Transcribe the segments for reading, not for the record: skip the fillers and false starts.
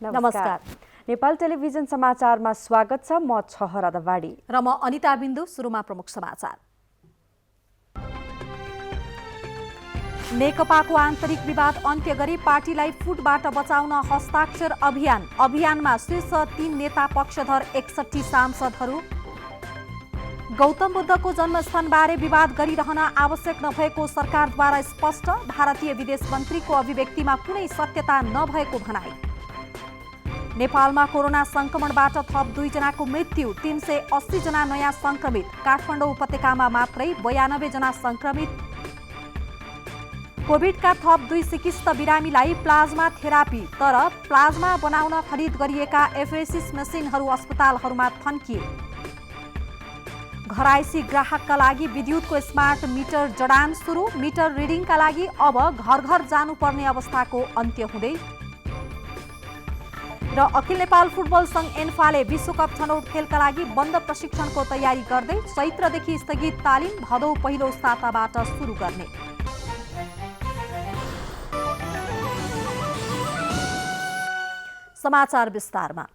नमस्कार। नेपाल टेलिभिजन समाचारमा स्वागत छ। म छहरा दवाडी र म अनिता बिन्दु। सुरुमा प्रमुख समाचार। नेकपाको आन्तरिक विवाद अन्त्य गरी पार्टीलाई फुटबाट बचाउन हस्ताक्षर अभियान। अभियानमा शीर्ष 3 नेता पक्षधर 61 सांसदहरू। गौतम बुद्धको जन्मस्थानबारे विवाद गरिरहन आवश्यक नभएको सरकारद्वारा स्पष्ट। भारतीय विदेश मन्त्रीको अभिव्यक्तिमा कुनै सत्यता नभएको भनाई। नेपालमा कोरोना संक्रमणबाट थप 2 जनाको मृत्यु, 380 जना नयाँ संक्रमित। काठमाडौँ उपत्यकामा मात्रै 92 जना संक्रमित। कोभिडका थप 2 सिकिस्त बिरामीलाई प्लाज्मा थेरापी, तर प्लाज्मा बनाउन खरिद गरिएका एफरेसिस मसिनहरू अस्पतालहरूमा थन्किए। घरायसी ग्राहकका लागि विद्युतको स्मार्ट मिटर जडान सुरु। मिटर रिडिङका लागि अब घर घर जानुपर्ने अवस्थाको अन्त्य हुँदै। र अखिल नेपाल फुटबल संघ एन्फाले विश्वकप छनौट खेलका लागि बन्द प्रशिक्षणको तयारी गर्दै चैत्रदेखि स्थगित तालिम भदौ पहिलो साताबाट सुरु गर्ने। समाचार विस्तारमा।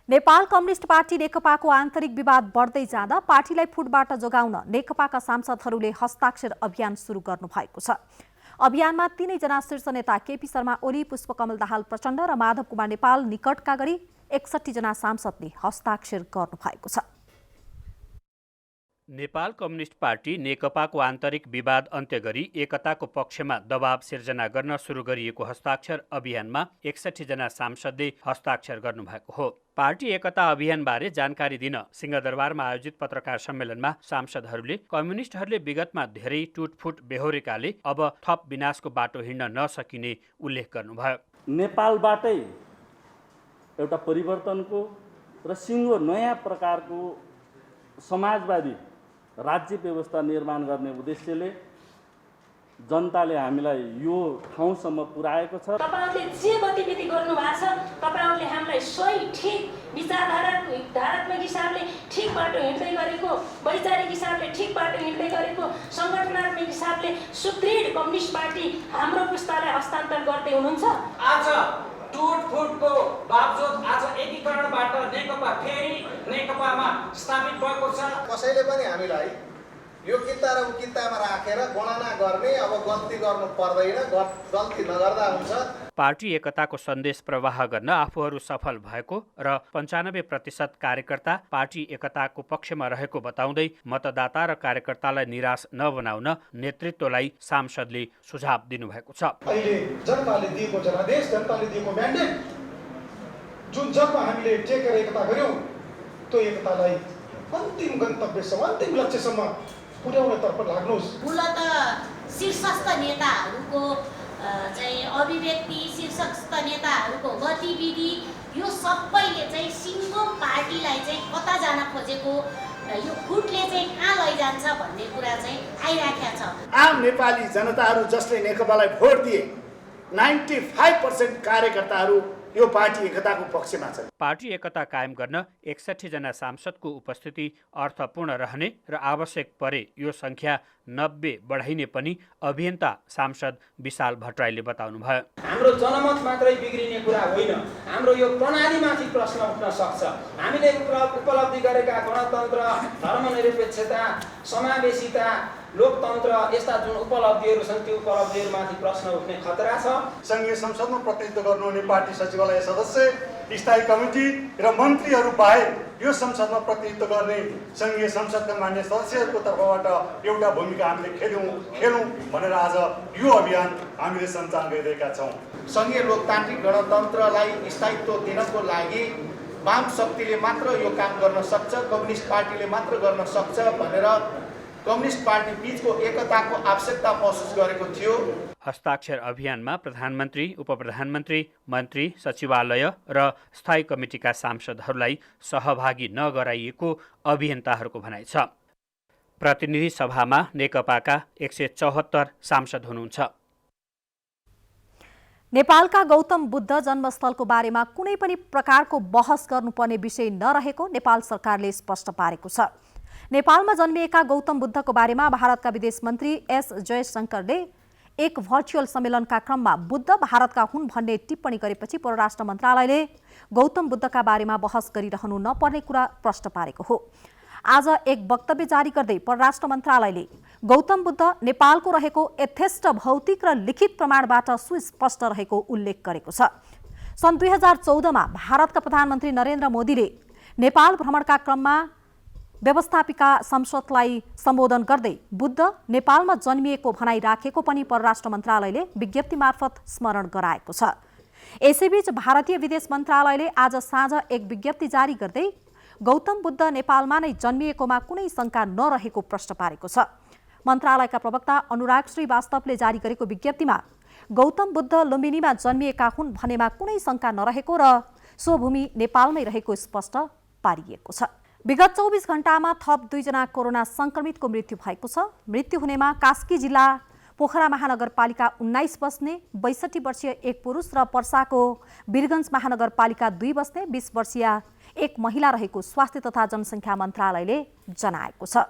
नेपाल कम्युनिस्ट पार्टी नेकपाको आन्तरिक विवाद बढ्दै जाँदा पार्टीलाई फुटबाट जोगाउन नेकपाका सांसदहरूले हस्ताक्षर अभियान सुरु गर्नु भएको छ। अभियानमा 3 जना शीर्ष नेता केपी शर्मा ओली, पुष्पकमल दाहाल प्रचण्ड र माधव कुमार नेपाल निकटका गरी 61 जना सांसदले हस्ताक्षर गर्नु भएको छ। नेपाल कम्युनिस्ट पार्टी नेकपाको आन्तरिक विवाद अन्त्य गरी एकताको पक्षमा दबाव सिर्जना गर्न सुरु गरिएको हस्ताक्षर अभियानमा 61 जना सांसदले हस्ताक्षर गर्नुभएको हो। पार्टी एकता अभियानबारे जानकारी दिन सिंहदरबारमा आयोजित पत्रकार सम्मेलनमा सांसदहरूले कम्युनिस्टहरूले विगतमा धेरै टुटफुट बेहोरेकाले अब थप विनाशको बाटो हिँड्न नसकिने उल्लेख गर्नुभयो। नेपालबाटै एउटा परिवर्तनको र सिङ्गो नयाँ प्रकारको समाजवादी राज्य व्यवस्था निर्माण गर्ने उद्देश्यले जनताले हामीलाई यो ठाउँसम्म पुर्याएको छ। तपाईहरुले जे गतिविधि गर्नु भएको छ, तपाईहरुले हामीलाई सही ठीक विचारधारात्मक हिसाबले ठीक बाटो हिँड्दै गरेको, वैचारिक हिसाबले ठीक बाटो हिँड्दै गरेको, संगठनात्मक हिसाबले सुदृढ कम्युनिस्ट पार्टी हाम्रो पुस्तालाई हस्तान्तरण गर्दै हुनुहुन्छ। आज टुटफुटको बावजुद आज एकीकरणबाट नेकपा फेरि नेकपामा स्थापित भएको छ। कसैले पनि हामीलाई यो किता र उकितामा राखेर गणना गर्ने, अब गल्ती गर्नु पर्दैन, गल्ती नगर्दा हुन्छ। पार्टी एकताको सन्देश प्रवाह गर्न आफूहरू सफल भएको र 95% कार्यकर्ता पार्टी एकताको पक्षमा रहेको बताउँदै मतदाता र कार्यकर्तालाई निराश नबनाउन नेतृत्वलाई सांसदले सुझाव दिनुभएको छ। अहिले जनताले दिएको जनादेश, जनताले दिएको म्यान्डेट, जुन जगमा हामीले टेकेर एकता गर्यौं, त्यो एकतालाई अन्तिम गन्तव्यसम्म, अन्तिम लक्ष्यसम्म पुर्याउनतर्फ लाग्नुहोस्। मूलत शीर्षस्थ नेताहरूको चाहिँ अभिव्यक्ति, शीर्षस्थ नेताहरूको गतिविधि, यो सबैले चाहिँ सिङ्गो पार्टीलाई चाहिँ कता जान खोजेको, यो फुटले चाहिँ कहाँ लैजान्छ भन्ने कुरा चाहिँ आइराखेको छ। आम नेपाली जनताहरू जसले नेकपालाई भोट दिए 95% कार्यकर्ताहरू यो पार्टी एकताको पक्षमा छन्। पार्टी एकता कायम गर्न 61 जना सांसदको उपस्थिति अर्थपूर्ण रहने र आवश्यक परे यो संख्या 90 बढाइने पनि अभियन्ता सांसद विशाल भट्टराईले बताउनुभयो। हाम्रो जनमत मात्रै बिग्रिने कुरा होइन, हाम्रो यो प्रणालीमाथि प्रश्न उठ्न सक्छ। हामीले उपलब्धि गरेका गणतन्त्र, धर्मनिरपेक्षता, समावेशिता, लोकतन्त्र, यस्ता जुन उपलब्धिहरू छन् त्यो उपलब्धिहरूमाथि प्रश्न उठ्ने खतरा छ। संघीय संसदमा प्रतिनिधित्व गर्नुहुने पार्टी सचिवालय सदस्य, स्थायी कमिटी र मन्त्रीहरू बाहेक यो संसदमा प्रतिनिधित्व गर्ने संघीय संसदका मान्य सदस्यहरूको तर्फबाट एउटा भूमिका हामीले खेलौँ भनेर आज यो अभियान हामीले सञ्चालन गरिरहेका छौँ। संघीय लोकतान्त्रिक गणतन्त्रलाई स्थायित्व दिनको लागि वाम शक्तिले मात्र यो काम गर्न सक्छ, कम्युनिस्ट पार्टीले मात्र गर्न सक्छ भनेर कम्युनिस्ट पार्टी बीचको एकताको आवश्यकता महसुस गरेको थियो। हस्ताक्षर अभियानमा प्रधानमन्त्री, उपप्रधानमन्त्री, मन्त्री, सचिवालय र स्थायी कमिटीका सांसदहरूलाई सहभागी नगराइएको अभियन्ताहरूको भनाइ छ। प्रतिनिधि सभामा नेकपाका 174 सांसद हुनुहुन्छ। नेपालका गौतम बुद्ध जन्मस्थलको बारेमा कुनै पनि प्रकारको बहस गर्नुपर्ने विषय नरहेको नेपाल सरकारले स्पष्ट पारेको छ। नेपालमा जन्मिएका गौतम बुद्धको बारेमा भारतका विदेश मन्त्री एस जयशंकरले एक भर्चुअल सम्मेलनका क्रममा बुद्ध भारतका हुन् भन्ने टिप्पणी गरेपछि परराष्ट्र मन्त्रालयले गौतम बुद्धका बारेमा बहस गरिरहनु नपर्ने कुरा प्रश्न पारेको हो। आज एक वक्तव्य जारी गर्दै परराष्ट्र मन्त्रालयले गौतम बुद्ध नेपालको रहेको यथेष्ट भौतिक र लिखित प्रमाणबाट सुस्पष्ट रहेको उल्लेख गरेको छ। सन् 2014 मा भारतका प्रधानमन्त्री नरेन्द्र मोदीले नेपाल भ्रमणका क्रममा व्यवस्थापिका संसदलाई सम्बोधन गर्दै बुद्ध नेपालमा जन्मिएको भनाइ राखेको पनि परराष्ट्र मन्त्रालयले विज्ञप्ति मार्फत स्मरण गराएको छ। यसैबीच भारतीय विदेश मन्त्रालयले आज साँझ एक विज्ञप्ति जारी गर्दै गौतम बुद्ध नेपालमा नै जन्मिएकोमा कुनै शंका नरहेको प्रश्न पारेको छ। मन्त्रालयका प्रवक्ता अनुराग श्रीवास्तवले जारी गरेको विज्ञप्तिमा गौतम बुद्ध लुम्बिनीमा जन्मिएका हुन् भनेमा कुनै शंका नरहेको र सो भूमि नेपालमै रहेको स्पष्ट पारिएको छ। विगत 24 घण्टामा थप 2 जना कोरोना संक्रमितको मृत्यु भएको छ। मृत्यु हुनेमा कास्की जिल्ला पोखरा महानगरपालिका 19 बस्ने 62 वर्षीय एक पुरुष र पर्साको वीरगञ्ज महानगरपालिका 2 बस्ने 20 वर्षीय एक महिला रहेको स्वास्थ्य तथा जनसङ्ख्या मन्त्रालयले जनाएको छ।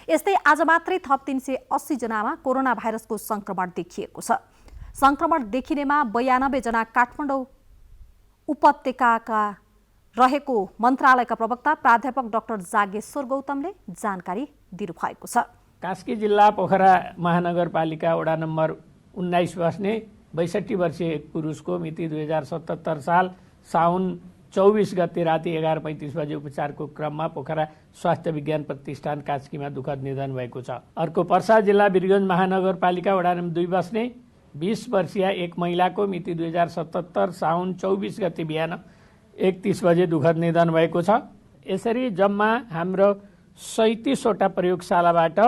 यस्तै आज मात्रै थप 380 जनामा कोरोना भाइरसको संक्रमण देखिएको छ। संक्रमण देखिनेमा 92 जना काठमाडौँ उपत्यकाका रहेको मन्त्रालयका प्रवक्ता प्राध्यापक डाक्टर जागेश्वर गौतमले जानकारी दिनुभएको छ। कास्की जिल्ला पोखरा महानगरपालिका वडा नम्बर 19 बस्ने 62 वर्षीय एक पुरुषको मिति 2077 साल साउन 24 गते राति 11:35 बजे उपचारको क्रममा पोखरा स्वास्थ्य विज्ञान प्रतिष्ठान कास्कीमा दुःखद निधन भएको छ। अर्को पर्सा जिल्ला वीरगञ्ज महानगरपालिका वडा नम्बर 2 बस्ने 20 वर्षीय एक महिलाको मिति 2077 साउन 24 गते बिहान 31 बजे दुःखद निधन भएको छ। यसरी जम्मा हाम्रो 37 वटा प्रयोगशालाबाट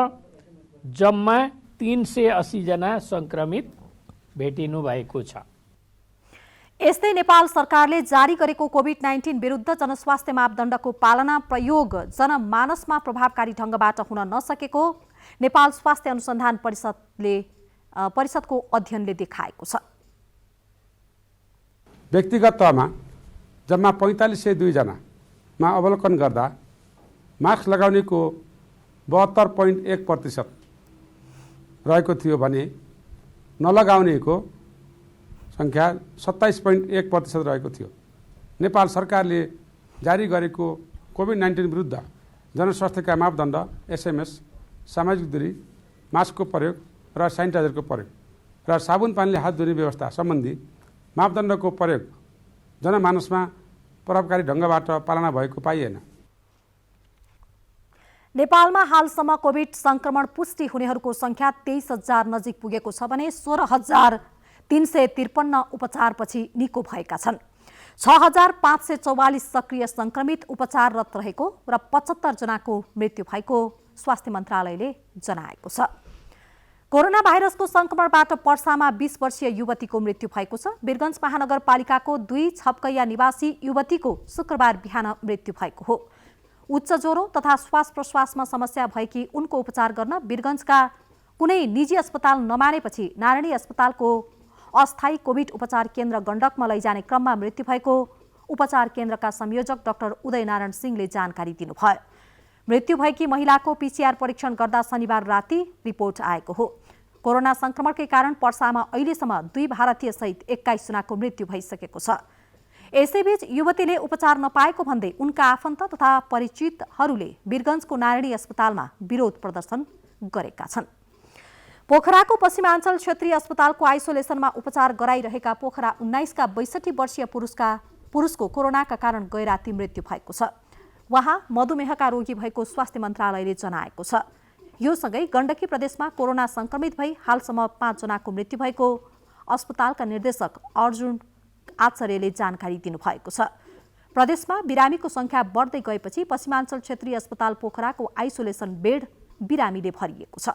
जम्मा 380 जना संक्रमित भेटिनु भएको छ। यस्तै नेपाल सरकारले जारी गरेको कोभिड-19 विरुद्ध जनस्वास्थ्य मापदण्डको पालना प्रयोग जनमानसमा प्रभावकारी ढङ्गबाट हुन नसकेको नेपाल स्वास्थ्य अनुसन्धान परिषदको अध्ययनले देखाएको छ। व्यक्तिगत तहमा जम्मा 4502 जनामा अवलोकन गर्दा मास्क लगाउनेको 72.1% रहेको थियो भने नलगाउनेको संख्या 27.1% रहेको थियो। नेपाल सरकारले जारी गरेको कोभिड-19 विरुद्ध जनस्वास्थ्यका मापदण्ड एसएमएस, सामाजिक दूरी, मास्कको प्रयोग र सेनिटाइजरको प्रयोग र साबुन पानीले हात धुने व्यवस्था सम्बन्धी मापदण्डको प्रयोग जनमानसमा प्रभावकारी ढङ्गबाट पालना भएको पाइएन। नेपालमा हालसम्म कोभिड संक्रमण पुष्टि हुनेहरूको संख्या 23,000 नजिक पुगेको छ भने 16,353 उपचारपछि निको भएका छन्। 6,544 सक्रिय संक्रमित उपचाररत रहेको र 75 जनाको मृत्यु भएको स्वास्थ्य मन्त्रालयले जनाएको छ। कोरोना भाइरसको संक्रमणबाट पर्सामा 20 वर्षीय युवतीको मृत्यु भएको छ। वीरगञ्ज महानगरपालिकाको 2 छपकैया निवासी युवतीको शुक्रबार बिहान मृत्यु भएको हो। उच्च ज्वरो तथा श्वास प्रश्वासमा समस्या भएकी उनको उपचार गर्न वीरगञ्जका कुनै निजी अस्पताल नमानेपछि नारायणी अस्पतालको अस्थायी कोभिड उपचार केन्द्र गण्डकमा लैजाने क्रममा मृत्यु भएको उपचार केन्द्रका संयोजक डाक्टर उदय नारायण सिंहले जानकारी दिनुभयो। मृत्यु भएकी महिलाको पीसीआर परीक्षण गर्दा शनिबार राति रिपोर्ट आएको हो। कोरोना संक्रमणकै कारण पर्सामा अहिलेसम्म 2 भारतीय सहित 21 जनाको मृत्यु भइसकेको छ। यसैबीच युवतीले उपचार नपाएको भन्दै उनका आफन्त तथा परिचितहरूले वीरगञ्जको नारायणी अस्पतालमा विरोध प्रदर्शन गरेका छन्। पोखराको पश्चिमाञ्चल क्षेत्रीय अस्पतालको आइसोलेसनमा उपचार गराइरहेका पोखरा 19 का 62 वर्षीय पुरुषको कोरोनाका कारण गैराती मृत्यु भएको छ। उहाँ मधुमेहका रोगी भएको स्वास्थ्य मन्त्रालयले जनाएको छ। यो सँगै गण्डकी प्रदेशमा कोरोना संक्रमित भई हालसम्म 5 जनाको मृत्यु भएको अस्पतालका निर्देशक अर्जुन आचार्यले जानकारी दिनुभएको छ। प्रदेशमा बिरामीको संख्या बढ्दै गएपछि पश्चिमाञ्चल क्षेत्रीय अस्पताल पोखराको आइसोलेसन बेड बिरामीले भरिएको छ।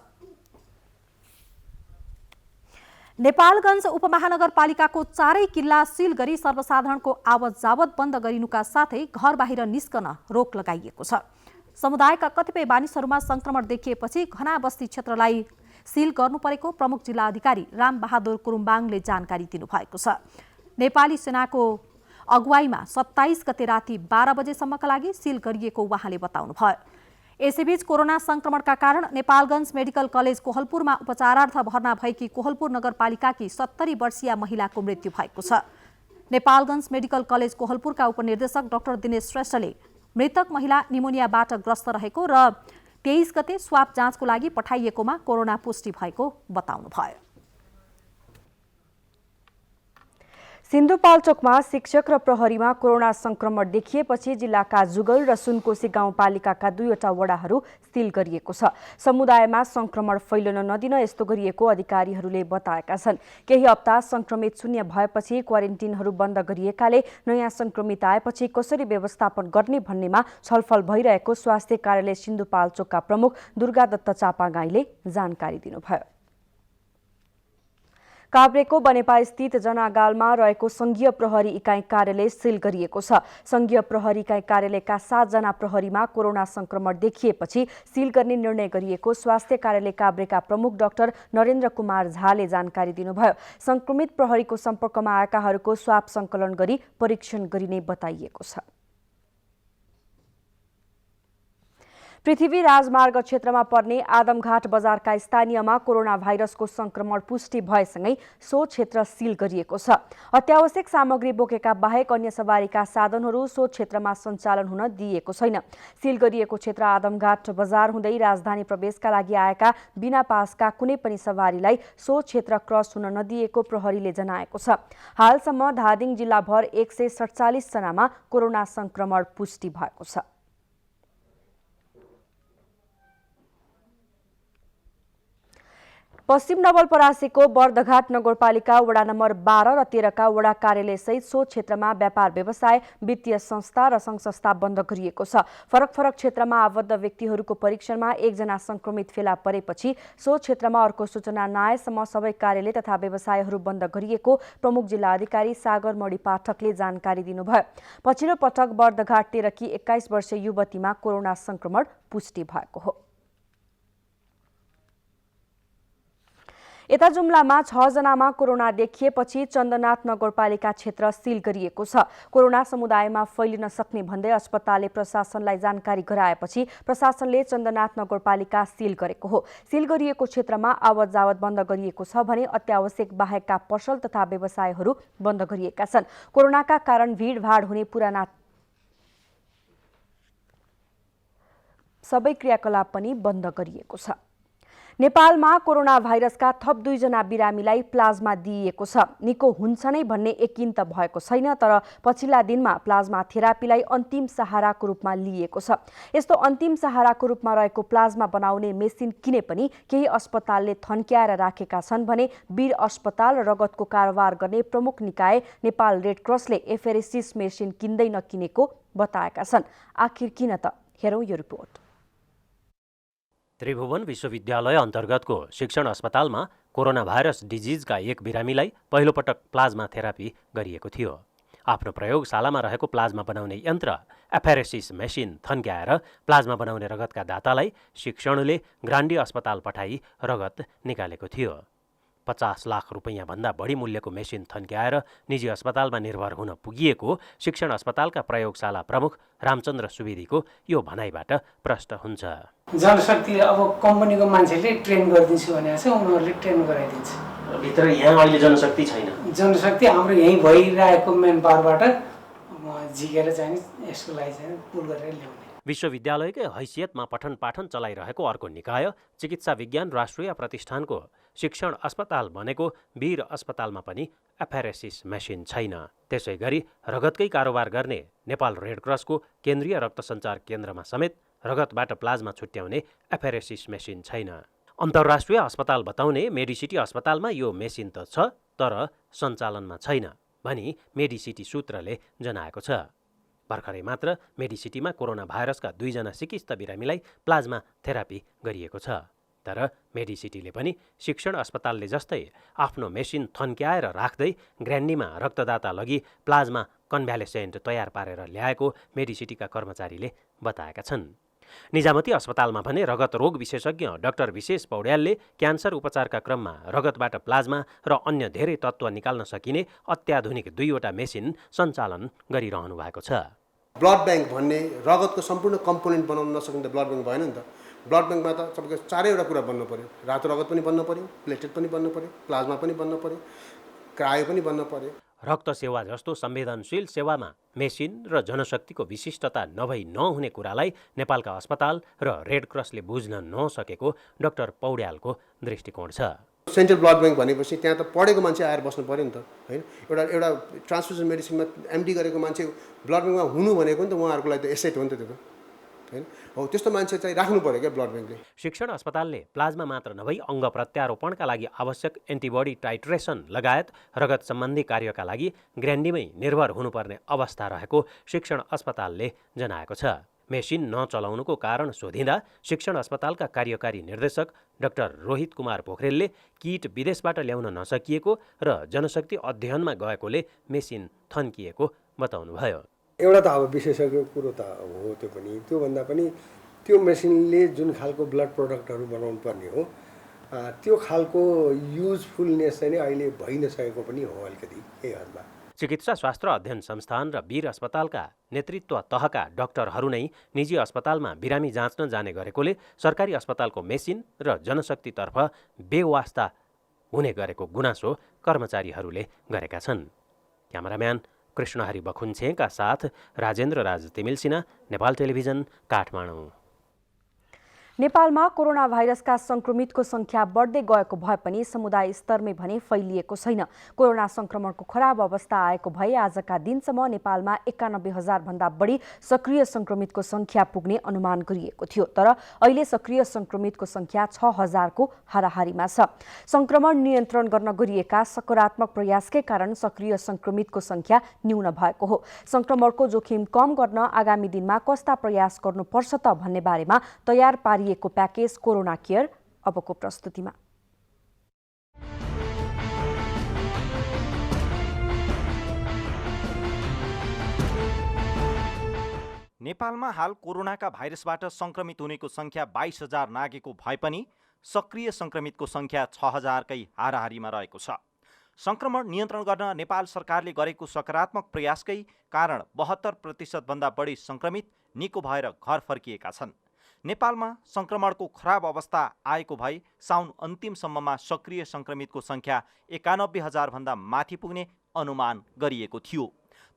नेपालगञ्ज उपमहानगरपालिकाको 4 किल्ला सिल गरी सर्वसाधारणको आवत जावत बन्द गरिनुका साथै घर बाहिर निस्कन रोक लगाइएको छ। समुदायका कतिपय मानिसहरूमा संक्रमण देखिएपछि घना बस्ती क्षेत्रलाई सिल गर्नु परेको प्रमुख जिल्ला अधिकारी रामबहादुर कुरुम्बाङले जानकारी दिनुभएको छ। नेपाली सेनाको अगुवाईमा 27 गते राति 12 बजेसम्मका लागि सिल गरिएको उहाँले बताउनुभयो। यसैबीच कोरोना संक्रमणका कारण नेपालगञ्ज मेडिकल कलेज कोहलपुरमा उपचारार्थ भर्ना भएकी कोहलपुर नगरपालिकाकी 70 वर्षीय महिलाको मृत्यु भएको छ। नेपालगञ्ज मेडिकल कलेज कोहलपुरका उपनिर्देशक डाक्टर दिनेश श्रेष्ठले मृतक महिला निमोनियाबाट ग्रस्त रहेको र 23 गते स्वाब जाँचको लागि पठाइएकोमा कोरोना पुष्टि भएको बताउनुभयो। सिन्धुपाल्चोकमा शिक्षक र प्रहरीमा कोरोना संक्रमण देखिएपछि जिल्लाका जुगल र सुनकोशी गाउँपालिकाका 2वटा वडाहरू सील गरिएको छ। समुदायमा संक्रमण फैलन नदिन यस्तो गरिएको अधिकारीहरूले बताएका छन्। केही हप्ता संक्रमित शून्य भएपछि क्वारेन्टिनहरू बन्द गरिएकाले नयाँ संक्रमित आएपछि कसरी व्यवस्थापन गर्ने भन्नेमा छलफल भइरहेको स्वास्थ्य कार्यालय सिन्धुपाल्चोकका प्रमुख दुर्गादत्त चापागाईले जानकारी दिनुभयो। काभ्रेको बनेपा स्थित जनागालमा रहेको संघीय प्रहरी इकाइ कार्यालय सील गरिएको छ। संघीय प्रहरी इकाइ कार्यालयका 7 जना प्रहरीमा कोरोना संक्रमण देखिएपछि सील गर्ने निर्णय गरिएको स्वास्थ्य कार्यालय काभ्रेका प्रमुख डाक्टर नरेन्द्र कुमार झाले जानकारी दिनुभयो। संक्रमित प्रहरीको सम्पर्कमा आएकाहरूको स्वाब संकलन गरी परीक्षण गरिने बताइएको छ। पृथ्वी राजमार्ग क्षेत्रमा पर्ने आदमघाट बजारका स्थानीयमा कोरोना भाइरसको संक्रमण पुष्टि भएसँगै सो क्षेत्र सील गरिएको छ। अत्यावश्यक सामग्री बोकेका बाहेक अन्य सवारीका साधनहरू सो क्षेत्रमा सञ्चालन हुन दिइएको छैन। सील गरिएको क्षेत्र आदमघाट बजार हुँदै राजधानी प्रवेशका लागि आएका बिना पासका कुनै पनि सवारीलाई सो क्षेत्र क्रस हुन नदिएको प्रहरीले जनाएको छ। हालसम्म धादिङ जिल्लाभर 147 जनामा कोरोना संक्रमण पुष्टि भएको छ। पश्चिम नवलपरासीको बर्दघाट नगरपालिका वडा नम्बर 12 र 13 का वडा कार्यालयसहित सो क्षेत्रमा व्यापार व्यवसाय, वित्तीय संस्था र संघ संस्था बन्द गरिएको छ। फरक फरक क्षेत्रमा आबद्ध व्यक्तिहरूको परीक्षणमा 1 जना संक्रमित फेला परेपछि सो क्षेत्रमा अर्को सूचना नआएसम्म सबै कार्यालय तथा व्यवसायहरू बन्द गरिएको प्रमुख जिल्ला अधिकारी सागर मणि पाठकले जानकारी दिनुभयो। पछिल्लो पटक बर्दघाट 13 की 21 वर्षीय युवतीमा कोरोना संक्रमण पुष्टि भएको हो। यता जुम्लामा 6 जनामा कोरोना देखिएपछि चन्द्रनाथ नगरपालिका क्षेत्र सील गरिएको छ। कोरोना समुदायमा फैलिन सक्ने भन्दै अस्पतालले प्रशासनलाई जानकारी गराएपछि प्रशासनले चन्द्रनाथ नगरपालिका सील गरेको हो। सील गरिएको क्षेत्रमा आवत जावत बन्द गरिएको छ भने अत्यावश्यक बाहेकका पसल तथा व्यवसायहरू बन्द गरिएका छन्। कोरोनाका कारण भीडभाड हुने पुराना सबै क्रियाकलाप पनि बन्द गरिएको छ। नेपालमा कोरोना भाइरसका थप 2 जना बिरामीलाई प्लाज्मा दिइएको छ। निको हुन्छ नै भन्ने यकिन त भएको छैन, तर पछिल्ला दिनमा प्लाज्मा थेरापीलाई अन्तिम सहाराको रूपमा लिइएको छ। यस्तो अन्तिम सहाराको रूपमा रहेको प्लाज्मा बनाउने मेसिन किने पनि केही अस्पतालले थन्क्याएर राखेका छन् भने वीर अस्पताल र रगतको कारोबार गर्ने प्रमुख निकाय नेपाल रेड क्रसले एफेरेसिस मेसिन किन्दै नकिनेको बताएका छन्। आखिर किन त? हेरौँ यो रिपोर्ट। त्रिभुवन विश्वविद्यालय अन्तर्गतको शिक्षण अस्पतालमा कोरोना भाइरस डिजिजका एक बिरामीलाई पहिलोपटक प्लाज्मा थेरापी गरिएको थियो। आफ्नो प्रयोगशालामा रहेको प्लाज्मा बनाउने यन्त्र एफेरेसिस मेसिन थन्क्याएर प्लाज्मा बनाउने रगतका दातालाई शिक्षणले ग्रान्डी अस्पताल पठाई रगत निकालेको थियो। 50 लाख रुपैयाँ भन्दा बढी मूल्यको मेसिन थन्क्याएर निजी अस्पतालमा निर्भर हुन पुगिएको शिक्षण अस्पतालका प्रयोगशाला प्रमुख रामचन्द्र सुवेदीको यो भनाइबाट प्रष्ट हुन्छ। जनशक्तिले अब कम्पनीको मान्छेले ट्रेन गरिदिन्छु भनेको छ, उनीहरूले ट्रेन गराइदिन्छ। भित्र यहाँ अहिले जनशक्ति छैन। जनशक्ति हाम्रो यहीँ भइरहेको मेन पावरबाट झिकेर चाहिँ यसको लागि चाहिँ पुल गरेर ल्याउने। विश्वविद्यालयकै हैसियतमा पठन पाठन चलाइरहेको अर्को निकाय चिकित्सा विज्ञान राष्ट्रिय प्रतिष्ठानको शिक्षण अस्पताल बनेको वीर अस्पतालमा पनि एफेरेसिस मेसिन छैन। त्यसै गरी रगतकै कारोबार गर्ने नेपाल रेड क्रसको केन्द्रीय रक्त सञ्चार केन्द्रमा समेत रगतबाट प्लाज्मा छुट्याउने एफेरेसिस मेसिन छैन। अन्तर्राष्ट्रिय अस्पताल बताउने मेडिसिटी अस्पतालमा यो मेसिन त छ, तर सञ्चालनमा छैन भनी मेडिसिटी सूत्रले जनाएको छ। भर्खरै मात्र मेडिसिटीमा कोरोना भाइरसका 2 जना सिकिस्त बिरामीलाई प्लाज्मा थेरापी गरिएको छ। तर मेडिसिटीले पनि शिक्षण अस्पतालले जस्तै आफ्नो मेसिन थन्क्याएर राख्दै ग्रान्डीमा रक्तदाता लगी प्लाज्मा कन्भ्यालेसेन्ट तयार पारेर ल्याएको मेडिसिटीका कर्मचारीले बताएका छन्। निजामती अस्पतालमा भने रगत रोग विशेषज्ञ डाक्टर विशेष पौड्यालले क्यान्सर उपचारका क्रममा रगतबाट प्लाज्मा र अन्य धेरै तत्त्व निकाल्न सकिने अत्याधुनिक 2वटा मेसिन सञ्चालन गरिरहनु भएको छ। ब्लड ब्याङ्क भन्ने रगतको सम्पूर्ण कम्पोनेन्ट बनाउन नसक्ने त ब्लड ब्याङ्क भएन नि त। ब्लड ब्याङ्कमा त सबैको चारैवटा कुरा बन्नु पऱ्यो। रातो रगत पनि बन्नु पऱ्यो, प्लेटलेट पनि बन्नु पऱ्यो, प्लाज्मा पनि बन्नु पऱ्यो, क्रायो पनि बन्नु पऱ्यो। रक्त सेवा जस्तो संवेदनशील सेवामा मेसिन र जनशक्तिको विशिष्टता नभई नहुने कुरालाई नेपालका अस्पताल र रेड क्रसले बुझ्न नसकेको डाक्टर पौड्यालको दृष्टिकोण छ। सेन्ट्रल ब्लड ब्याङ्क भनेपछि त्यहाँ त पढेको मान्छे आएर बस्नु पऱ्यो नि त, होइन? एउटा ट्रान्सफ्युजन मेडिसिनमा एमडी गरेको मान्छे ब्लड ब्याङ्कमा हुनु भनेको नि त उहाँहरूको लागि त एसेट हो नि त त्यो त, होइन? हो त्यस्तो मान्छे चाहिँ राख्नु पऱ्यो क्या ब्लड ब्याङ्कले। शिक्षण अस्पतालले प्लाज्मा मात्र नभई अङ्ग प्रत्यारोपणका लागि आवश्यक एन्टिबडी टाइट्रेसन लगायत रगत सम्बन्धी कार्यका लागि ग्रान्डीमै निर्भर हुनुपर्ने अवस्था रहेको शिक्षण अस्पतालले जनाएको छ। मेसिन नचलाउनुको कारण सोधिँदा शिक्षण अस्पतालका कार्यकारी निर्देशक डाक्टर रोहित कुमार पोखरेलले किट विदेशबाट ल्याउन नसकिएको र जनशक्ति अध्ययनमा गएकोले मेसिन थन्किएको बताउनुभयो। एउटा त अब विशेषज्ञको कुरो त हो त्यो पनि, त्योभन्दा पनि त्यो मेसिनले जुन खालको ब्लड प्रडक्टहरू बनाउनु पर्ने हो त्यो खालको युजफुलनेस चाहिँ अहिले भइ नसकेको पनि हो अलिकति केही हदमा। चिकित्सा शास्त्र अध्ययन संस्थान र वीर अस्पतालका नेतृत्व तहका डाक्टरहरू नै निजी अस्पतालमा बिरामी जाँच्न जाने गरेकोले सरकारी अस्पतालको मेसिन र जनशक्तितर्फ बेवास्ता हुने गरेको गुनासो कर्मचारीहरूले गरेका छन्। क्यामेराम्यान कृष्णहरि बखुन्छेका साथ राजेन्द्र राज तिमिल सिन्हा, नेपाल टेलिभिजन, काठमाडौँ। नेपालमा कोरोना भाइरसका संक्रमितको संख्या बढ्दै गएको भए पनि समुदाय स्तरमै भने फैलिएको छैन। कोरोना संक्रमणको खराब अवस्था आएको भए आजका दिनसम्म नेपालमा 91,000 भन्दा बढी सक्रिय संक्रमितको संख्या पुग्ने अनुमान गरिएको थियो। तर अहिले सक्रिय संक्रमितको संख्या 6,000 को हाराहारीमा छ। संक्रमण नियन्त्रण गर्न गरिएका सकारात्मक प्रयासकै कारण सक्रिय संक्रमितको संख्या न्यून भएको हो। संक्रमणको जोखिम कम गर्न आगामी दिनमा कस्ता प्रयास गर्नुपर्छ त भन्ने बारेमा तयार पारिएको प्याकेज कोरोना केयर अबको प्रस्तुतिमा। नेपालमा हाल कोरोनाका भाइरसबाट संक्रमित हुनेको संख्या 22,000 नागेको भए पनि सक्रिय संक्रमितको संख्या 6,000 कै हाराहारीमा रहेको छ। संक्रमण नियन्त्रण गर्न नेपाल सरकारले गरेको सकारात्मक प्रयासकै कारण 72% भन्दा बढी संक्रमित निको भएर घर फर्किएका छन्। नेपालमा संक्रमणको खराब अवस्था आएको भए साउन अन्तिमसम्ममा सक्रिय संक्रमितको संख्या 91,000 भन्दा माथि पुग्ने अनुमान गरिएको थियो।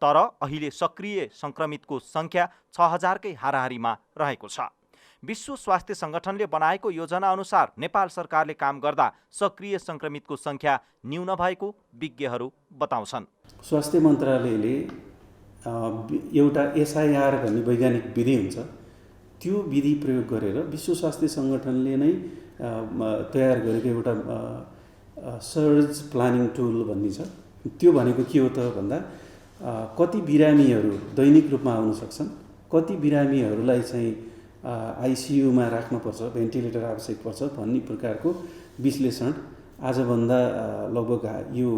तर अहिले सक्रिय संक्रमितको संख्या 6,000 कै हाराहारीमा रहेको छ। विश्व स्वास्थ्य संगठनले बनाएको योजना अनुसार नेपाल सरकारले काम गर्दा सक्रिय संक्रमितको संख्या न्यून भएको विज्ञहरू बताउँछन्। स्वास्थ्य मन्त्रालयले एउटा SIR भन्ने वैज्ञानिक विधि हुन्छ, त्यो विधि प्रयोग गरेर विश्व स्वास्थ्य संगठनले नै तयार गरेको एउटा सर्ज प्लानिङ टुल भन्ने छ। त्यो भनेको के हो त भन्दा कति बिरामीहरू दैनिक रूपमा आउन सक्छन्, कति बिरामीहरूलाई चाहिँ आइसियुमा राख्नुपर्छ, भेन्टिलेटर आवश्यक पर्छ भन्ने प्रकारको विश्लेषण आजभन्दा लगभग यो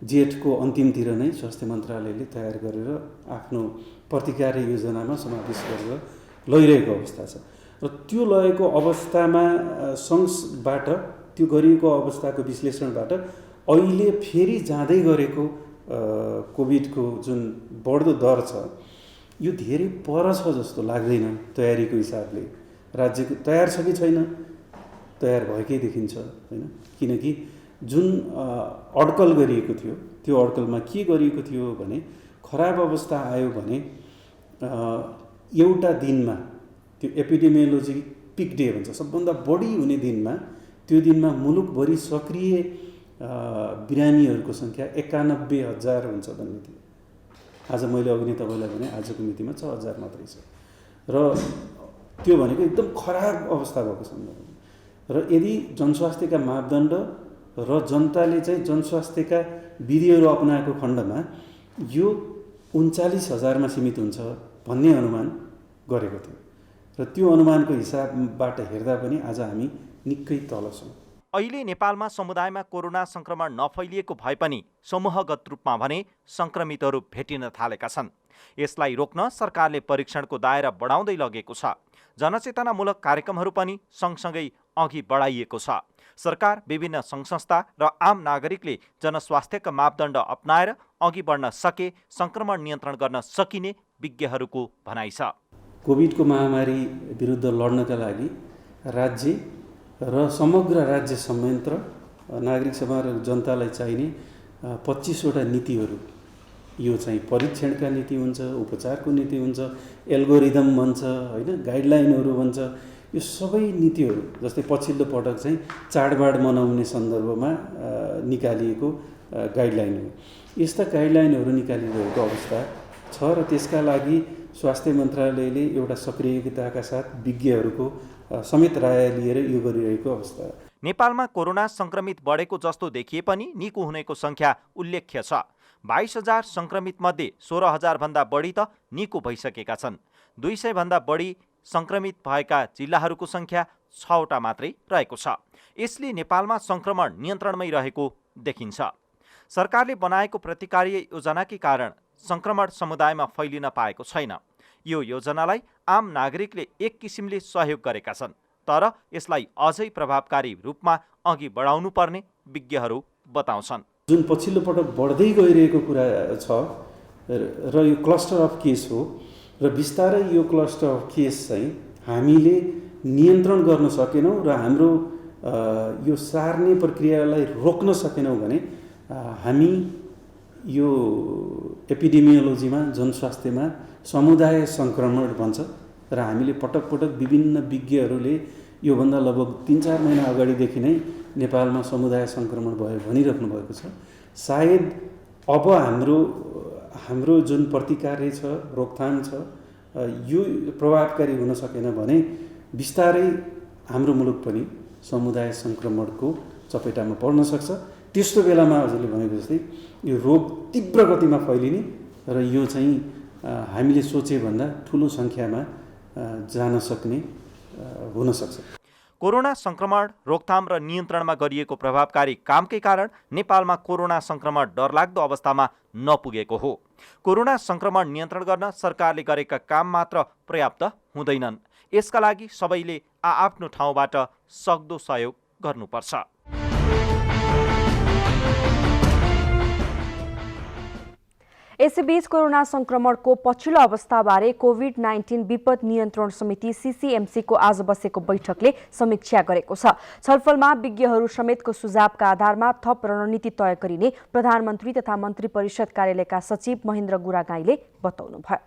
जेठको अन्तिमतिर नै स्वास्थ्य मन्त्रालयले तयार गरेर आफ्नो प्रतिकार योजनामा समावेश गरेर लैरहेको अवस्था छ। र त्यो लगेको अवस्थामा सँगबाट त्यो गरिएको अवस्थाको विश्लेषणबाट अहिले फेरि जाँदै गरेको कोभिडको जुन बढ्दो दर छ यो धेरै पर छ जस्तो लाग्दैन। तयारीको हिसाबले राज्यको तयार छ कि छैन, तयार भएकै देखिन्छ, होइन? किनकि जुन अड्कल गरिएको थियो त्यो अड्कलमा के गरिएको थियो भने खराब अवस्था आयो भने एउटा दिनमा त्यो एपिडेमियोलोजी पिक डे भन्छ, सबभन्दा बढी हुने दिनमा, त्यो दिनमा मुलुकभरि सक्रिय बिरामीहरूको सङ्ख्या 91,000 हुन्छ भन्ने थियो। आज मैले अघि नै तपाईँलाई भने आजको मितिमा 6,000 मात्रै छ। र त्यो भनेको एकदम खराब अवस्था भएको सन्दर्भमा। र यदि जनस्वास्थ्यका मापदण्ड र जनताले चाहिँ जनस्वास्थ्यका विधिहरू अपनाएको खण्डमा यो 39,000मा सीमित हुन्छ भन्ने अनुमान गरेको थियो। र त्यो अनुमानको हिसाबबाट हेर्दा पनि आज हामी निकै तल छौँ। अहिले नेपालमा समुदायमा कोरोना संक्रमण नफैलिएको भए पनि समूहगत रूपमा भने संक्रमितहरू भेटिन थालेका छन्। यसलाई रोक्न सरकारले परीक्षणको दायरा बढाउँदै लगेको छ। जनचेतनामूलक कार्यक्रमहरू पनि सँगसँगै अघि बढाइएको छ। सरकार, विभिन्न सङ्घ संस्था र आम नागरिकले जनस्वास्थ्यका मापदण्ड अपनाएर अघि बढ्न सके सङ्क्रमण नियन्त्रण गर्न सकिने विज्ञहरूको भनाइ छ। कोभिडको महामारी विरुद्ध लड्नका लागि राज्य र समग्र राज्य संयन्त्र नागरिक समाज र जनतालाई चाहिने 25वटा नीतिहरू, यो चाहिँ परीक्षणका नीति हुन्छ, उपचारको नीति हुन्छ, एल्गोरिदम भन्छ होइन, गाइडलाइनहरू भन्छ, यो सबै नीतिहरू जस्तै पछिल्लो पटक चाहिँ चाडबाड मनाउने सन्दर्भमा निकालिएको गाइडलाइन हो। यस्ता गाइडलाइनहरू निकालिरहेको अवस्था छ र त्यसका लागि स्वास्थ्य मन्त्रालयले एउटा सक्रियताका साथ विज्ञहरूको समेत राय लिएर यो गरिरहेको अवस्था। नेपालमा कोरोना संक्रमित बढेको जस्तो देखिए पनि निको हुनेको संख्या उल्लेख्य छ। 22,000 संक्रमित मध्ये 16,000 भन्दा बढी त निको भइसकेका छन्। 200 भन्दा बढी संक्रमित भएका जिल्लाहरूको संख्या 6वटा मात्रै रहेको छ। यसले नेपालमा संक्रमण नियन्त्रणमै रहेको देखिन्छ। सरकारले बनाएको प्रतिकार्य योजनाकै कारण संक्रमण समुदायमा फैलिन पाएको छैन। यो योजनालाई आम नागरिकले एक किसिमले सहयोग गरेका छन्, तर यसलाई अझै प्रभावकारी रूपमा अघि बढाउनु पर्ने विज्ञहरू बताउँछन्। जुन पछिल्लो पटक बढ्दै गइरहेको कुरा छ र यो क्लस्टर अफ केस हो र बिस्तारै यो क्लस्टर अफ केस चाहिँ हामीले नियन्त्रण गर्न सकेनौँ र हाम्रो यो सार्ने प्रक्रियालाई रोक्न सकेनौँ भने हामी यो एपिडेमियोलोजीमा जनस्वास्थ्यमा समुदाय सङ्क्रमण भन्छ र हामीले पटक पटक विभिन्न विज्ञहरूले योभन्दा लगभग 3-4 महिना अगाडिदेखि नै नेपालमा समुदाय सङ्क्रमण भयो भनिराख्नु भएको छ। सायद अब हाम्रो जुन प्रतिकार्य छ, रोकथाम छ, यो प्रभावकारी हुन सकेन भने बिस्तारै हाम्रो मुलुक पनि समुदाय सङ्क्रमणको चपेटामा पर्न सक्छ। त्यस्तो बेलामा हजुरले भनेको जस्तै यो रोग तीव्र गतिमा फैलिने र यो चाहिँ हामीले सोचे भन्दा ठुलो सङ्ख्यामा जान सक्ने हुन सक्छ। कोरोना संक्रमण रोकथाम र नियन्त्रणमा गरिएको प्रभावकारी कामकै कारण नेपालमा कोरोना संक्रमण डरलाग्दो अवस्थामा नपुगेको हो। कोरोना संक्रमण नियन्त्रण गर्न सरकारले गरेका काम मात्र पर्याप्त हुँदैनन्। यसका लागि सबैले आआफ्नो ठाउँबाट सक्दो सहयोग गर्नुपर्छ। यसैबीच कोरोना संक्रमणको पछिल्लो अवस्थाबारे कोभिड-19 विपद नियन्त्रण समिति सीसीएमसीको आज बसेको बैठकले समीक्षा गरेको छ। छलफलमा विज्ञहरू समेतको सुझावका आधारमा थप रणनीति तय गरिने प्रधानमन्त्री तथा मन्त्री परिषद कार्यालयका सचिव महेन्द्र गुरागाईले बताउनुभयो।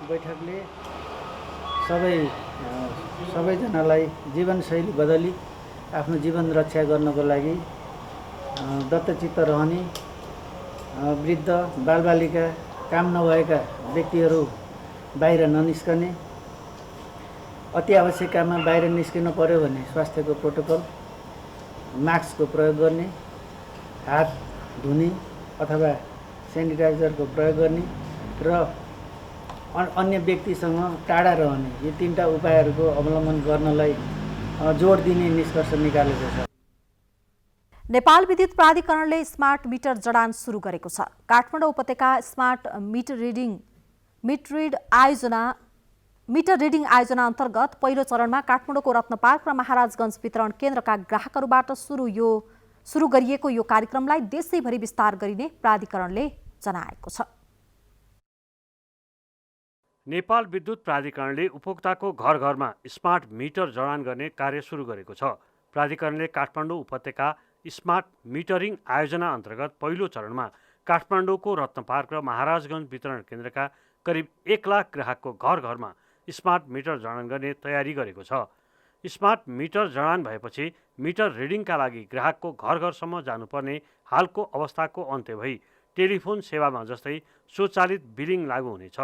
बैठकले सबैजनालाई जीवनशैली बदली आफ्नो जीवन रक्षा गर्नको लागि दत्तचित्त रहने, वृद्ध, बालबालिका, काम नभएका व्यक्तिहरू बाहिर ननिस्कने, अति आवश्यक काममा बाहिर निस्किनु पर्यो भने स्वास्थ्यको प्रोटोकल, मास्कको प्रयोग गर्ने, हात धुने अथवा सेनिटाइजरको प्रयोग गर्ने र अन्य व्यक्तिसँग टाढा रहने, यी 3टा उपायहरूको अवलम्बन गर्नलाई जोड दिने निष्कर्ष निकालेको छ। नेपाल विद्युत प्राधिकरणले स्मार्ट मिटर जडान सुरु गरेको छ। काठमाडौँ उपत्यका स्मार्ट मिटर रिडिङ आयोजना अन्तर्गत पहिलो चरणमा काठमाडौँको रत्न पार्क र महाराजगञ्ज वितरण केन्द्रका ग्राहकहरूबाट सुरु गरिएको यो कार्यक्रमलाई देशैभरि विस्तार गरिने प्राधिकरणले जनाएको छ। नेपाल विद्युत प्राधिकरणले उपभोक्ताको घर घरमा स्मार्ट मिटर जडान गर्ने कार्य सुरु गरेको छ। प्राधिकरणले काठमाडौँ उपत्यका स्मार्ट मिटरिङ आयोजना अन्तर्गत पहिलो चरणमा काठमाडौँको रत्न पार्क र महाराजगञ्ज वितरण केन्द्रका करिब 1 लाख ग्राहकको घर घरमा स्मार्ट मिटर जडान गर्ने तयारी गरेको छ। स्मार्ट मिटर जडान भएपछि मिटर रिडिङका लागि ग्राहकको घर घरसम्म जानुपर्ने हालको अवस्थाको अन्त्य भई टेलिफोन सेवामा जस्तै स्वचालित बिलिङ लागू हुनेछ,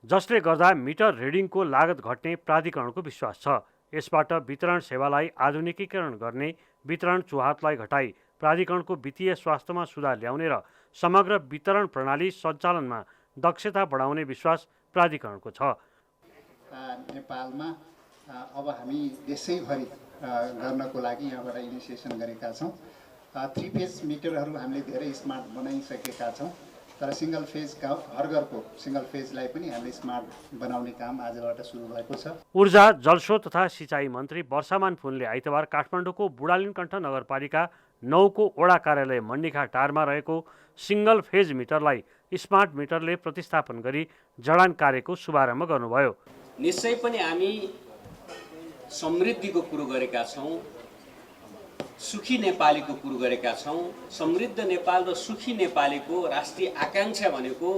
जसले गर्दा मिटर रिडिङको लागत घट्ने प्राधिकरणको विश्वास छ। यसबाट वितरण सेवालाई आधुनिकीकरण गर्ने, वितरण चुहातलाई घटाई प्राधिकरणको वित्तीय स्वास्थ्यमा सुधार ल्याउने र समग्र वितरण प्रणाली सञ्चालनमा दक्षता बढाउने विश्वास प्राधिकरणको छ। नेपालमा अब हामी देशैभरि गर्नको लागि यहाँबाट इनिसिएसन गरेका छौँ। 3 फेज मिटरहरू हामीले धेरै स्मार्ट बनाइसकेका छौँ, तर सिङ्गल फेज घर घरको सिङ्गल फेजलाई पनि हामीले स्मार्ट बनाउने काम आजबाट सुरु भएको छ। ऊर्जा, जलस्रोत तथा सिँचाइ मन्त्री वर्षामान फुनले आइतबार काठमाडौँको बुढालिनकण्ठ नगरपालिका 9 को वडा कार्यालय मण्डिखा टारमा रहेको सिङ्गल फेज मिटरलाई स्मार्ट मिटरले प्रतिस्थापन गरी जडान कार्यको शुभारम्भ गर्नुभयो। निश्चय पनि हामी समृद्धिको कुरो गरेका छौँ, सुखी नेपालीको कुरो गरेका छौँ। समृद्ध नेपाल र सुखी नेपालीको राष्ट्रिय आकांक्षा भनेको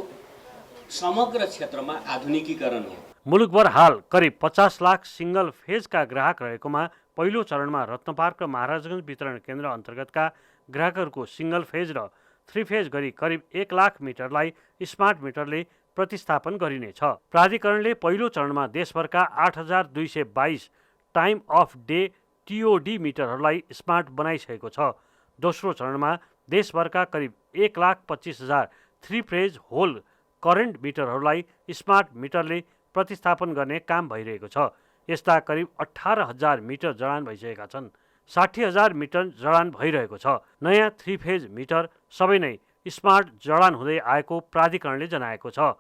समग्र क्षेत्रमा आधुनिकीकरण हो। मुलुकभर हाल करिब 50 लाख सिङ्गल फेजका ग्राहक रहेकोमा पहिलो चरणमा रत्नपार्क र महाराजगञ्ज वितरण केन्द्र अन्तर्गतका ग्राहकहरूको सिङ्गल फेज र 3 फेज गरी करिब 1 लाख मिटरलाई स्मार्ट मिटरले प्रतिस्थापन गरिनेछ। प्राधिकरणले पहिलो चरणमा देशभरका 8222 टाइम अफ डे TOD मिटरहरूलाई स्मार्ट बनाइसकेको छ। दोस्रो चरणमा देशभरका करिब 1,25,000 3 फेज होल करेन्ट मिटरहरूलाई स्मार्ट मिटरले प्रतिस्थापन गर्ने काम भइरहेको छ। यस्ता करिब 18,000 मिटर जडान भइसकेका छन्। 60,000 मिटर जडान भइरहेको छ। नयाँ 3 फेज मिटर सबै नै स्मार्ट जडान हुँदै आएको प्राधिकरणले जनाएको छ।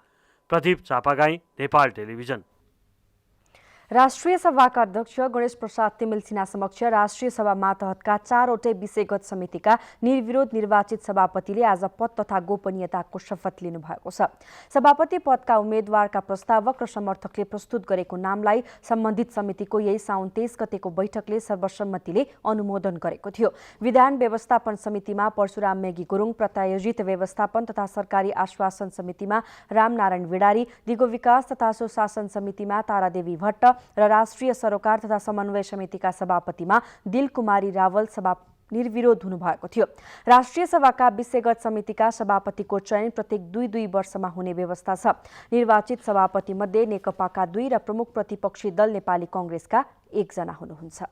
प्रदीप चापागाई, नेपाल टेलिभिजन। राष्ट्रिय सभाका अध्यक्ष गणेश प्रसाद तिमिल सिन्हा समक्ष राष्ट्रिय सभा मातहतका 4वटै विषयगत समितिका निर्विरोध निर्वाचित सभापतिले आज पद तथा गोपनीयताको शपथ लिनुभएको छ। सभापति पदका उम्मेद्वारका प्रस्तावक र समर्थकले प्रस्तुत गरेको नामलाई सम्बन्धित समितिको यही साउन 23 गतेको बैठकले सर्वसम्मतिले अनुमोदन गरेको थियो। विधान व्यवस्थापन समितिमा परशुराम मेगी गुरुङ, प्रायोजित व्यवस्थापन तथा सरकारी आश्वासन समितिमा रामनारायण विडारी, दिगो विकास तथा सुशासन समितिमा तारादेवी भट्ट र राष्ट्रिय सरोकार तथा समन्वय समितिका सभापतिमा दिलकुमारी रावल निर्विरोध हुनुभएको थियो। राष्ट्रिय सभाका विषयगत समितिका सभापतिको चयन प्रत्येक 2 वर्षमा हुने व्यवस्था छ। निर्वाचित सभापति मध्ये नेकपाका 2 र प्रमुख प्रतिपक्षी दल नेपाली कांग्रेसका 1 जना हुनुहुन्छ।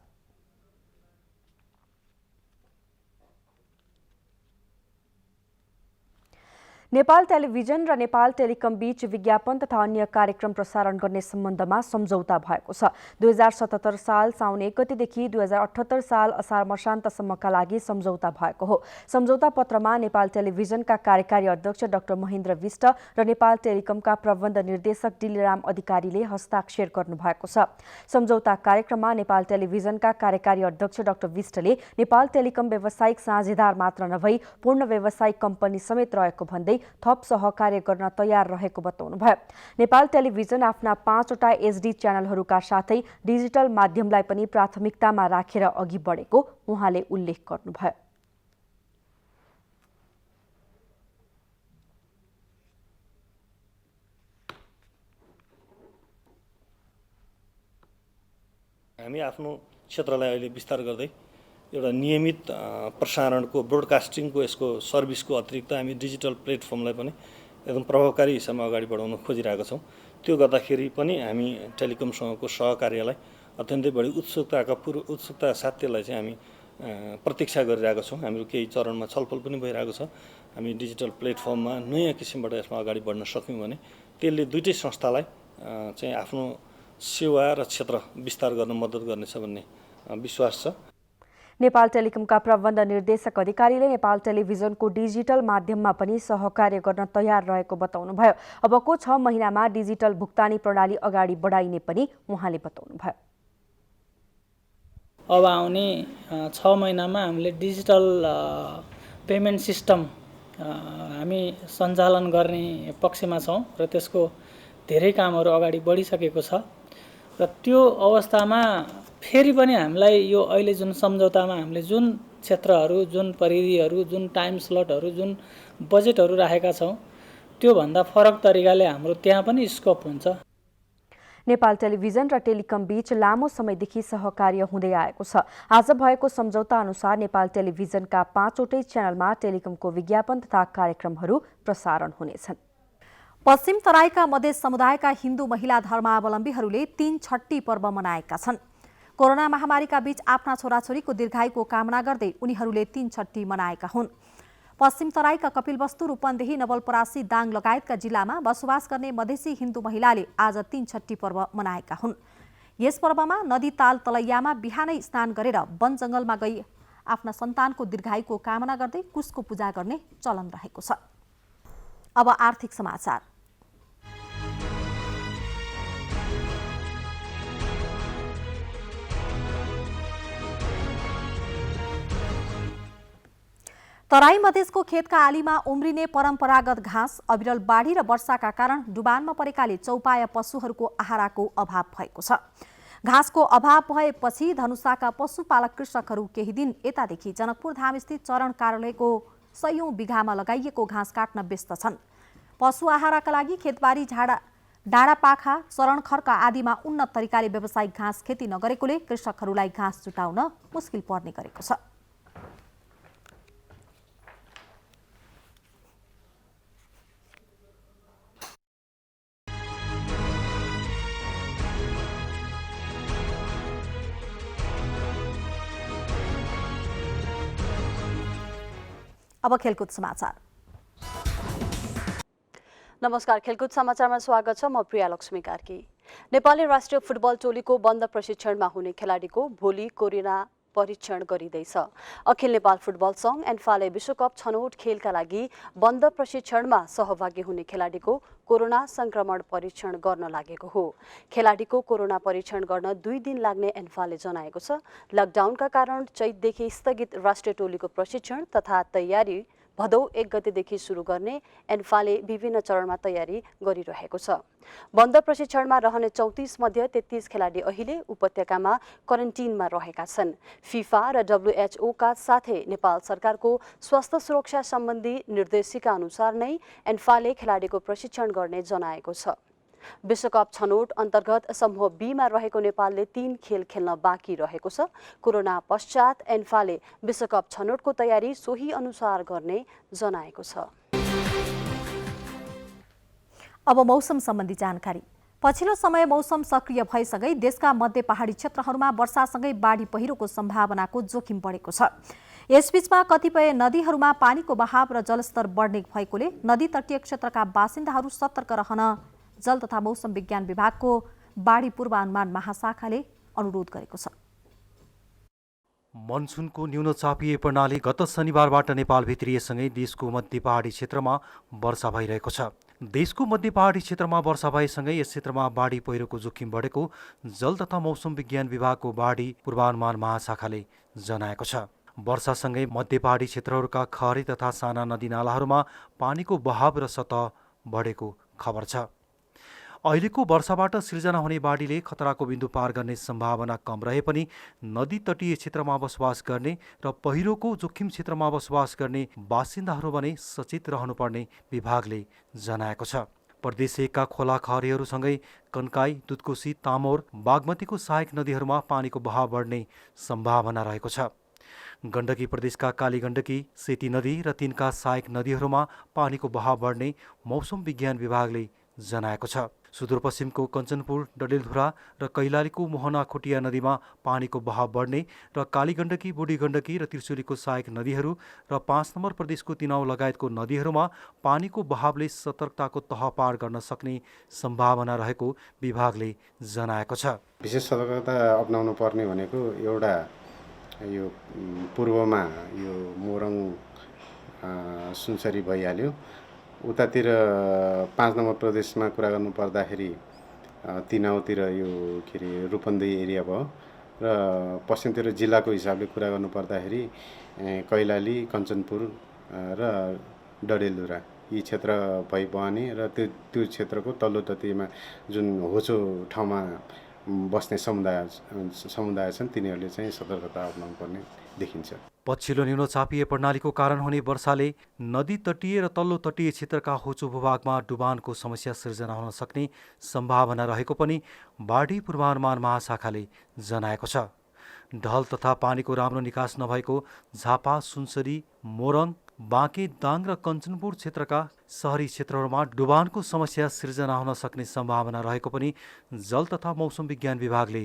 नेपाल टेलिभिजन र नेपाल टेलिकम बीच विज्ञापन तथा अन्य कार्यक्रम प्रसारण गर्ने सम्बन्धमा सम्झौता भएको छ। 2077 साल साउन 1 गतेदेखि 2078 साल असार मसान्तसम्मका लागि सम्झौता भएको हो। सम्झौता पत्रमा नेपाल टेलिभिजनका कार्यकारी अध्यक्ष डाक्टर महेन्द्र विष्ट र नेपाल टेलिकमका प्रबन्ध निर्देशक डिलराम अधिकारीले हस्ताक्षर गर्नुभएको छ। सम्झौता कार्यक्रममा नेपाल टेलिभिजनका कार्यकारी अध्यक्ष डाक्टर विष्टले नेपाल टेलिकम व्यावसायिक साझेदार मात्र नभई पूर्ण व्यावसायिक कम्पनी समेत रहेको भन्दै थप सहकार्य गर्न तयार रहेको बताउनुभयो। नेपाल टेलिभिजन आफ्ना 5वटा HD च्यानलहरूका साथै डिजिटल माध्यमलाई पनि प्राथमिकतामा राखेर अघि बढेको उहाँले उल्लेख गर्नुभयो। हामी आफ्नो क्षेत्रलाई अहिले विस्तार गर्दै एउटा नियमित प्रसारणको ब्रोडकास्टिङको यसको सर्भिसको अतिरिक्त हामी डिजिटल प्लेटफर्मलाई पनि एकदम प्रभावकारी हिसाबमा अगाडि बढाउन खोजिरहेका छौँ। त्यो गर्दाखेरि पनि हामी टेलिकमसँगको सहकार्यलाई अत्यन्तै बढी उत्सुकता साथ त्यसलाई चाहिँ हामी प्रतीक्षा गरिरहेका छौँ। हाम्रो केही चरणमा छलफल पनि भइरहेको छ। हामी डिजिटल प्लेटफर्ममा नयाँ किसिमबाट यसमा अगाडि बढ्न सक्यौँ भने त्यसले दुईटै संस्थालाई चाहिँ आफ्नो सेवा र क्षेत्र विस्तार गर्न मद्दत गर्नेछ भन्ने विश्वास छ। नेपाल टेलिकमका प्रबन्ध निर्देशक अधिकारीले नेपाल टेलिभिजनको डिजिटल माध्यममा पनि सहकार्य गर्न तयार रहेको बताउनुभयो। अबको 6 महिनामा डिजिटल भुक्तानी प्रणाली अगाडि बढाइने पनि उहाँले बताउनुभयो। अब आउने 6 महिनामा हामीले डिजिटल पेमेन्ट सिस्टम हामी सञ्चालन गर्ने पक्षमा छौँ र त्यसको धेरै कामहरू अगाडि बढिसकेको छ र त्यो अवस्थामा फेरि पनि हामीलाई यो अहिले जुन सम्झौतामा हामीले जुन क्षेत्रहरू, जुन परिधिहरू, जुन टाइम स्लटहरू, जुन बजेटहरू राखेका छौँ त्योभन्दा फरक तरिकाले हाम्रो त्यहाँ पनि स्कोप हुन्छ। नेपाल टेलिभिजन र टेलिकम बीच लामो समयदेखि सहकार्य हुँदै आएको छ। आज भएको सम्झौता अनुसार नेपाल टेलिभिजनका 5वटै च्यानलमा टेलिकमको विज्ञापन तथा कार्यक्रमहरू प्रसारण हुनेछन्। पश्चिम तराईका मधेस समुदायका हिन्दू महिला धर्मावलम्बीहरूले 3 छठी पर्व मनाएका छन्। कोरोना महामारीका बीच आफ्ना छोराछोरीको दीर्घायुको कामना गर्दै उनीहरूले 3 छठी मनाएका हुन्। पश्चिम तराईका कपिलवस्तु, रूपन्देही, नवलपरासी, दाङ लगायतका जिल्लामा बसोबास गर्ने मधेसी हिन्दू महिलाले आज 3 छठी पर्व मनाएका हुन्। यस पर्वमा नदी ताल तलैयामा बिहानै स्नान गरेर वन जङ्गलमा गई आफ्ना सन्तानको दीर्घायुको कामना गर्दै कुशको पूजा गर्ने चलन रहेको छ। अब आर्थिक समाचार। तराई मधेसको खेतका आलीमा उम्रिने परम्परागत घाँस अविरल बाढी र वर्षाका कारण डुबानमा परेकाले चौपाया पशुहरूको आहाराको अभाव भएको छ। घाँसको अभाव भएपछि धनुषाका पशुपालक कृषकहरू केही दिन यतादेखि जनकपुर धामस्थित चरण कार्यालयको 100औं बिघामा लगाइएको घाँस काट्न व्यस्त छन्। पशु आहाराका लागि खेतबारी, डाँडापाखा, शरण खर्क आदिमा उन्नत तरिकाले व्यावसायिक घाँस खेती नगरेकोले कृषकहरूलाई घाँस जुटाउन मुस्किल पर्ने गरेको छ। अब खेलकुद समाचार। नमस्कार, खेलकुद समाचारमा स्वागत छ। म प्रिया लक्ष्मी कार्की। नेपाली राष्ट्रिय फुटबल टोलीको बन्द प्रशिक्षणमा हुने खेलाडीको भोलि कोरोना परीक्षण गरिँदैछ। अखिल नेपाल फुटबल सङ्घ एन्फाले विश्वकप छनौट खेलका लागि बन्द प्रशिक्षणमा सहभागी हुने खेलाडीको कोरोना संक्रमण परीक्षण गर्न लागेको हो। खेलाडीको कोरोना परीक्षण गर्न 2 दिन लाग्ने एन्फाले जनाएको छ। लकडाउनका कारण चैतदेखि स्थगित राष्ट्रिय टोलीको प्रशिक्षण तथा तयारी भदौ 1 गतेदेखि सुरु गर्ने एन्फाले विभिन्न चरणमा तयारी गरिरहेको छ। बन्द प्रशिक्षणमा रहने 34 मध्ये 33 खेलाडी अहिले उपत्यकामा क्वारेन्टिनमा रहेका छन्। फिफा र WHO का साथै नेपाल सरकारको स्वास्थ्य सुरक्षा सम्बन्धी निर्देशिका अनुसार नै एन्फाले खेलाडीको प्रशिक्षण गर्ने जनाएको छ। विश्वकप छनौट अन्तर्गत समूह B मा रहेको नेपालले 3 खेल खेल्न बाँकी रहेको छ। कोरोना पश्चात एन्फाले विश्वकप छनौटको तयारी सोही अनुसार गर्ने जनाएको छ। अब मौसम सम्बन्धी जानकारी। पछिल्लो समय मौसम सक्रिय भएसँगै देशका मध्य पहाडी क्षेत्रहरूमा वर्षासँगै बाढी पहिरोको सम्भावनाको जोखिम बढेको छ। यसबीचमा कतिपय नदीहरूमा पानीको बहाव र जलस्तर बढ्ने भएकोले नदी तटीय क्षेत्रका बासिन्दाहरू सतर्क रहन जल तथा मौसम विज्ञान विभागको बाढी पूर्वानुमान महाशाखाले अनुरोध गरेको छ। मनसुनको न्यूनचापीय प्रणाली गत शनिबारबाट नेपाल भित्रिएसँगै देशको मध्य पहाडी क्षेत्रमा वर्षा भइरहेको छ। देशको मध्य पहाडी क्षेत्रमा वर्षा भएसँगै यस क्षेत्रमा बाढी पहिरोको जोखिम बढेको जल तथा मौसम विज्ञान विभागको बाढी पूर्वानुमान महाशाखाले जनाएको छ। वर्षासँगै मध्य पहाडी क्षेत्रहरूका खहरी तथा साना नदीनालाहरूमा पानीको बहाव र सतह बढेको खबर छ। अहिलेको वर्षाबाट सिर्जना हुने बाढीले खतराको बिन्दु पार गर्ने सम्भावना कम रहे पनि नदी तटीय क्षेत्रमा बसोबास गर्ने र पहिरोको जोखिम क्षेत्रमा बसोबास गर्ने बासिन्दाहरू भने सचेत रहनुपर्ने विभागले जनाएको छ। प्रदेश 1 का खोला खहरीहरूसँगै कन्काई, दुधकोशी, तामोर, बागमतीको सहायक नदीहरूमा पानीको बहाव बढ्ने सम्भावना रहेको छ। गण्डकी प्रदेशका कालीगण्डकी, सेती नदी र तिनका सहायक नदीहरूमा पानीको बहाव बढ्ने मौसम विज्ञान विभागले जनाएको छ। सुदूरपश्चिमको कञ्चनपुर, डडेलधुरा र कैलालीको मोहना खोटिया नदीमा पानीको बहाव बढ्ने र कालीगण्डकी, बुढी गण्डकी र त्रिशुलीको सहायक नदीहरू र 5 नम्बर प्रदेशको तिनाउ लगायतको नदीहरूमा पानीको बहावले सतर्कताको तह पार गर्न सक्ने सम्भावना रहेको विभागले जनाएको छ। विशेष सतर्कता अपनाउनु पर्ने भनेको एउटा यो पूर्वमा यो मोरङ सुनसरी भइहाल्यो। उतातिर 5 नम्बर प्रदेशमा कुरा गर्नु पर्दाखेरि तिनाउतिर यो के अरे रूपन्देही एरिया भयो र पश्चिमतिर जिल्लाको हिसाबले कुरा गर्नु पर्दाखेरि कैलाली, कञ्चनपुर र डडेलधुरा यी क्षेत्र भइबहने र त्यो क्षेत्रको तल्लो तटीयमा जुन होचो ठाउँमा बस्ने समुदाय छन् तिनीहरूले चाहिँ सतर्कता अपनाउनु पर्ने देखिन्छ। पछिल्लो न्यूनचापीय प्रणालीको कारण हुने वर्षाले नदी तटीय र तल्लो तटीय क्षेत्रका होचो भूभागमा डुबानको समस्या सिर्जना हुन सक्ने सम्भावना रहेको पनि बाढी पूर्वानुमान महाशाखाले जनाएको छ। ढल तथा पानीको राम्रो निकास नभएको झापा, सुनसरी, मोरङ, बाँके, दाङ र कञ्चनपुर क्षेत्रका सहरी क्षेत्रहरूमा डुबानको समस्या सिर्जना हुन सक्ने सम्भावना रहेको पनि जल तथा मौसम विज्ञान विभागले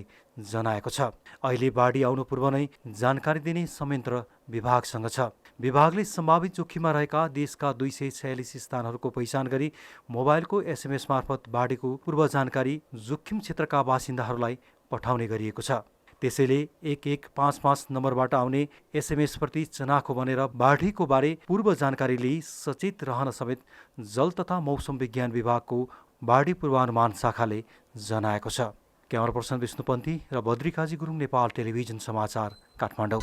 जनाएको छ। अहिले बाढी आउनु पूर्व नै जानकारी दिने संयन्त्र विभागसँग छ। विभागले सम्भावित जोखिममा रहेका देशका 246 स्थानहरूको पहिचान गरी मोबाइलको SMS मार्फत बाढीको पूर्व जानकारी जोखिम क्षेत्रका बासिन्दाहरूलाई पठाउने गरिएको छ। त्यसैले 1155 नम्बरबाट आउने SMS प्रति चनाखो बनेर बाढीको बारे पूर्व जानकारी लिई सचेत रहन समेत जल तथा मौसम विज्ञान विभागको बाढी पूर्वानुमान शाखाले जनाएको छ। क्यामेरा पर्सन विष्णुपन्थी र बद्रिकाजी गुरुङ, नेपाल टेलिभिजन समाचार, काठमाडौँ।